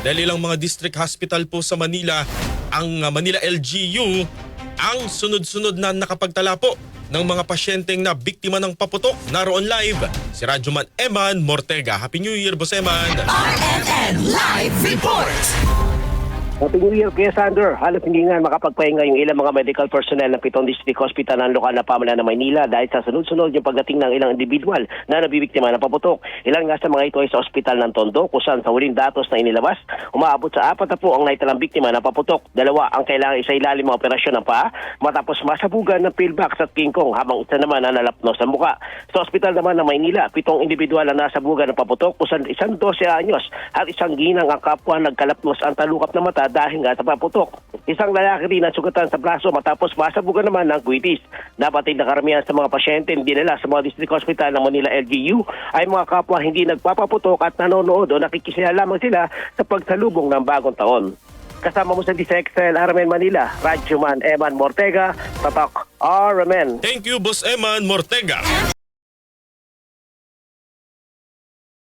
Dahil ilang mga district hospital po sa Manila, ang Manila LGU, ang sunod-sunod na nakapagtala po ng mga pasyenteng na biktima ng paputok. Naroon live si Radyoman Eman Mortega. Happy New Year, Boss Eman! RNN Live Report! Happy New Year, Kuya Sander. Halos hindi nga makapagpahinga yung ilang mga medical personnel ng 7 District Hospital ng lokal na pamalaan ng Maynila dahil sa sunod-sunod yung pagdating ng ilang individual na nabibiktima ng paputok. Ilan nga sa mga ito ay sa ospital ng Tondo kung saan sa huling datos na inilabas, umaabot sa 4 na po ang naitalang biktima ng paputok. 2 ang kailangan isa ilalim mga operasyon ng paa matapos masabugan ng pillbox at kingkong habang isa naman ang nalapnos sa muka. Sa ospital naman ng Maynila, 7 individual ang nasabugan ng paputok kung saan isang 12 anyos at isang ginang ang kapwa nagkalapnos ang talukap na mata dahil nga sa paputok. Isang lalaki rin ang sugatan sa braso matapos masabugan naman ng kwitis. Dapat ay nakaramihan sa mga pasyente dinala sa mga district hospital ng Manila LGU ay mga kapwa hindi nagpapaputok at nanonood o nakikisaya lamang sila sa pagsalubong ng bagong taon. Kasama mo sa DCXL RMN Manila, Radyoman Eman Mortega, Tatak RMN. Thank you, Boss Eman Mortega!